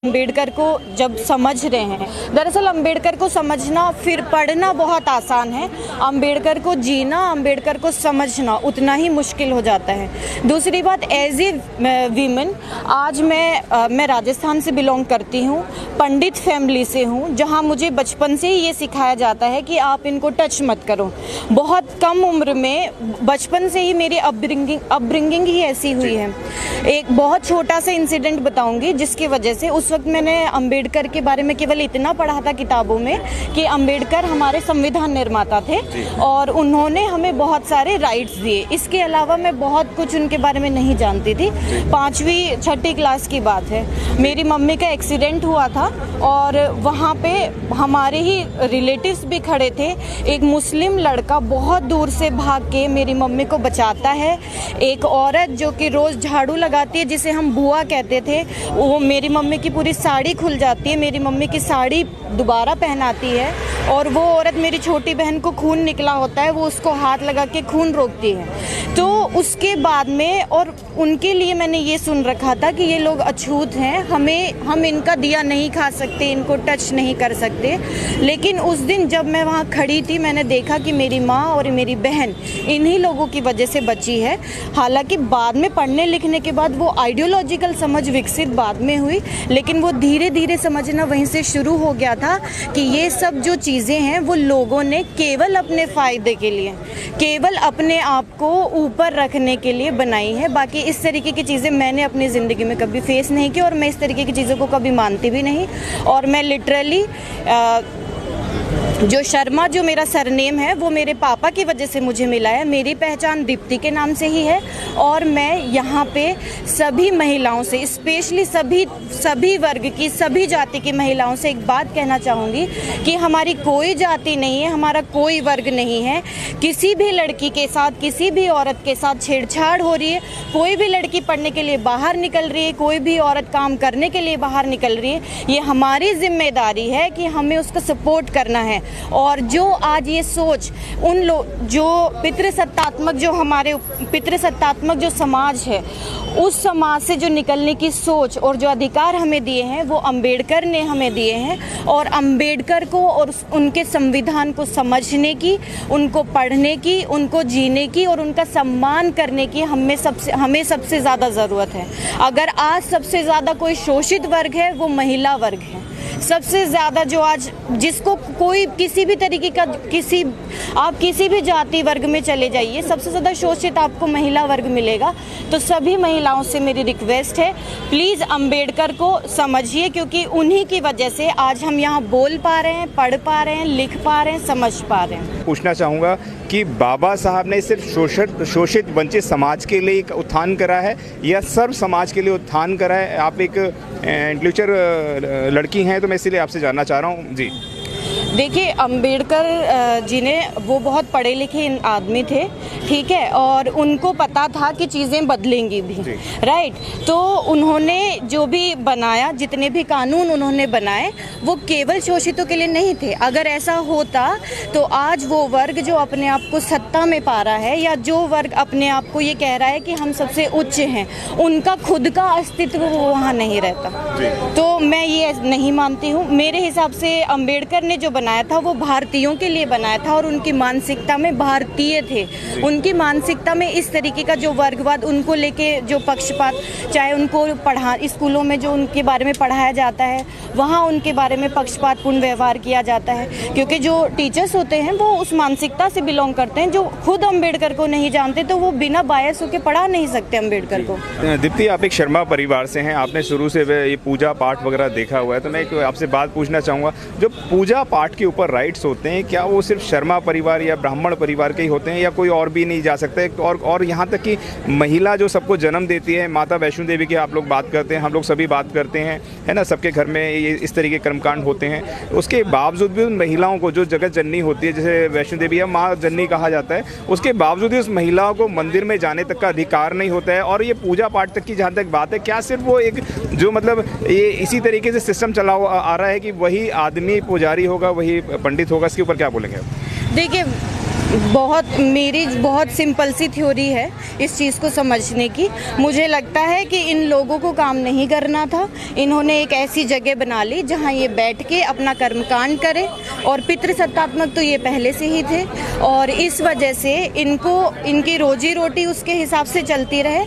अम्बेडकर को जब समझ रहे हैं, दरअसल अम्बेडकर को समझना फिर पढ़ना बहुत आसान है, अम्बेडकर को जीना, अम्बेडकर को समझना उतना ही मुश्किल हो जाता है। दूसरी बात, एज ए वीमेन आज मैं राजस्थान से बिलोंग करती हूँ, पंडित फैमिली से हूँ, जहाँ मुझे बचपन से ही ये सिखाया जाता है कि आप इनको टच मत करो। बहुत कम उम्र में, बचपन से ही मेरी अपब्रिंगिंग ही ऐसी हुई है। एक बहुत छोटा सा इंसिडेंट बताऊंगी जिसकी वजह से, उस वक्त मैंने अम्बेडकर के बारे में केवल इतना पढ़ा था किताबों में कि अम्बेडकर हमारे संविधान निर्माता थे और उन्होंने हमें बहुत सारे राइट्स दिए। इसके अलावा मैं बहुत कुछ उनके बारे में नहीं जानती थी। 5वीं 6ठी क्लास की बात है, मेरी मम्मी का एक्सीडेंट हुआ था और वहाँ पे हमारे ही रिलेटिव्स भी खड़े थे। एक मुस्लिम लड़का बहुत दूर से भाग के मेरी मम्मी को बचाता है। एक औरत जो कि रोज़ झाड़ू लगाती है, जिसे हम बुआ कहते थे, वो मेरी मम्मी की पूरी साड़ी खुल जाती है, मेरी मम्मी की साड़ी दोबारा पहनाती है और वो औरत, मेरी छोटी बहन को खून निकला होता है, वो उसको हाथ लगा के खून रोकती है। तो उसके बाद में, और उनके लिए मैंने ये सुन रखा था कि ये लोग अछूत हैं, हम इनका दिया नहीं खा सकते, इनको टच नहीं कर सकते। लेकिन उस दिन जब मैं वहाँ खड़ी थी, मैंने देखा कि मेरी माँ और मेरी बहन इन्हीं लोगों की वजह से बची है। हालांकि बाद में पढ़ने लिखने के बाद वो आइडियोलॉजिकल समझ विकसित बाद में हुई, लेकिन वो धीरे धीरे समझना वहीं से शुरू हो गया था कि ये सब जो चीज़ें हैं वो लोगों ने केवल अपने फ़ायदे के लिए, केवल अपने आप को ऊपर रखने के लिए बनाई है। बाकी इस तरीके की चीज़ें मैंने अपनी ज़िंदगी में कभी फेस नहीं की और मैं इस तरीके की चीज़ों को कभी मानती भी नहीं। और मैं लिटरली जो शर्मा, जो मेरा सरनेम है, वो मेरे पापा की वजह से मुझे मिला है। मेरी पहचान दीप्ति के नाम से ही है और मैं यहाँ पे सभी महिलाओं से, स्पेशली सभी वर्ग की, सभी जाति की महिलाओं से एक बात कहना चाहूँगी कि हमारी कोई जाति नहीं है, हमारा कोई वर्ग नहीं है। किसी भी लड़की के साथ, किसी भी औरत के साथ छेड़छाड़ हो रही है, कोई भी लड़की पढ़ने के लिए बाहर निकल रही है, कोई भी औरत काम करने के लिए बाहर निकल रही है, ये हमारी जिम्मेदारी है कि हमें उसको सपोर्ट करना है। और जो आज ये सोच उन लोग, जो पितृसत्तात्मक, जो हमारे पितृसत्तात्मक जो समाज है, उस समाज से जो निकलने की सोच और जो अधिकार हमें दिए हैं वो अम्बेडकर ने हमें दिए हैं। और अम्बेडकर को और उनके संविधान को समझने की, उनको पढ़ने की, उनको जीने की और उनका सम्मान करने की हमें सबसे ज़्यादा ज़रूरत है। अगर आज सबसे ज़्यादा कोई शोषित वर्ग है वो महिला वर्ग है। सबसे ज़्यादा जो आज, जिसको कोई किसी भी तरीके का, आप किसी भी जाति वर्ग में चले जाइए, सबसे ज़्यादा शोषित आपको महिला वर्ग मिलेगा। तो सभी महिलाओं से मेरी रिक्वेस्ट है, प्लीज़ अम्बेडकर को समझिए, क्योंकि उन्हीं की वजह से आज हम यहाँ बोल पा रहे हैं, पढ़ पा रहे हैं, लिख पा रहे हैं, समझ पा रहे हैं। पूछना चाहूँगा कि बाबा साहब ने सिर्फ शोषित वंचित समाज के लिए एक उत्थान करा है या सर्व समाज के लिए उत्थान करा है? आप एक इंटेलेक्चुअल लड़की हैं, तो मैं इसीलिए आपसे जानना चाह रहा हूँ। जी देखिए, अम्बेडकर जी ने, वो बहुत पढ़े लिखे आदमी थे, ठीक है, और उनको पता था कि चीज़ें बदलेंगी भी, राइट। तो उन्होंने जो भी बनाया, जितने भी कानून उन्होंने बनाए, वो केवल शोषितों के लिए नहीं थे। अगर ऐसा होता तो आज वो वर्ग जो अपने आप को सत्ता में पा रहा है, या जो वर्ग अपने आप को ये कह रहा है कि हम सबसे उच्च हैं, उनका खुद का अस्तित्व वहाँ नहीं रहता। तो मैं ये नहीं मानती हूँ। मेरे हिसाब से अम्बेडकर ने जो बनाया था वो भारतीयों के लिए बनाया था और उनकी मानसिकता में भारतीय थे। उनकी मानसिकता में इस तरीके का जो वर्गवाद, उनको लेके जो पक्षपात, चाहे उनको स्कूलों में जो उनके बारे में पढ़ाया जाता है, वहाँ उनके बारे में पक्षपातपूर्ण व्यवहार किया जाता है, क्योंकि जो टीचर्स होते हैं वो उस मानसिकता से बिलोंग करते हैं। जो खुद अम्बेडकर को नहीं जानते तो वो बिना बायस होकर पढ़ा नहीं सकते अम्बेडकर को। दीप्ति, आप एक शर्मा परिवार से हैं, आपने शुरू से ये पूजा पाठ वगैरह देखा हुआ है, तो मैं आपसे बात पूछना चाहूँगा, जो पूजा पाठ के ऊपर राइट्स होते हैं, क्या वो सिर्फ शर्मा परिवार या ब्राह्मण परिवार के ही होते हैं या कोई और भी नहीं जा सकता है? और यहाँ तक कि महिला जो सबको जन्म देती है, माता वैष्णो देवी की आप लोग बात करते हैं, हम लोग सभी बात करते हैं, है ना, सबके घर में ये इस तरीके के कर्मकांड होते हैं। उसके बावजूद भी उन महिलाओं को, जो जगत जननी होती है, जैसे वैष्णो देवी या माँ जननी कहा जाता है, उसके बावजूद भी उस महिलाओं को मंदिर में जाने तक का अधिकार नहीं होता है। और ये पूजा पाठ तक की जहाँ तक बात है, क्या सिर्फ वो एक जो मतलब ये इसी तरीके से सिस्टम चला आ रहा है कि वही आदमी पुजारी होगा, वही पंडित होगा? इसके ऊपर क्या बोलेंगे आप? देखिए, मेरी बहुत सिंपल सी थ्योरी है इस चीज़ को समझने की। मुझे लगता है कि इन लोगों को काम नहीं करना था। इन्होंने एक ऐसी जगह बना ली जहां ये बैठ के अपना कर्मकांड करें, और पितृसत्तात्मक तो ये पहले से ही थे, और इस वजह से इनको इनकी रोजी रोटी उसके हिसाब से चलती रहे।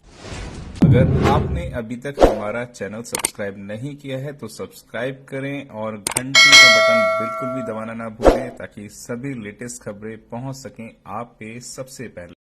अगर आपने अभी तक हमारा चैनल सब्सक्राइब नहीं किया है तो सब्सक्राइब करें और घंटी का बटन बिल्कुल भी दबाना ना भूलें ताकि सभी लेटेस्ट खबरें पहुंच सकें आप पे सबसे पहले।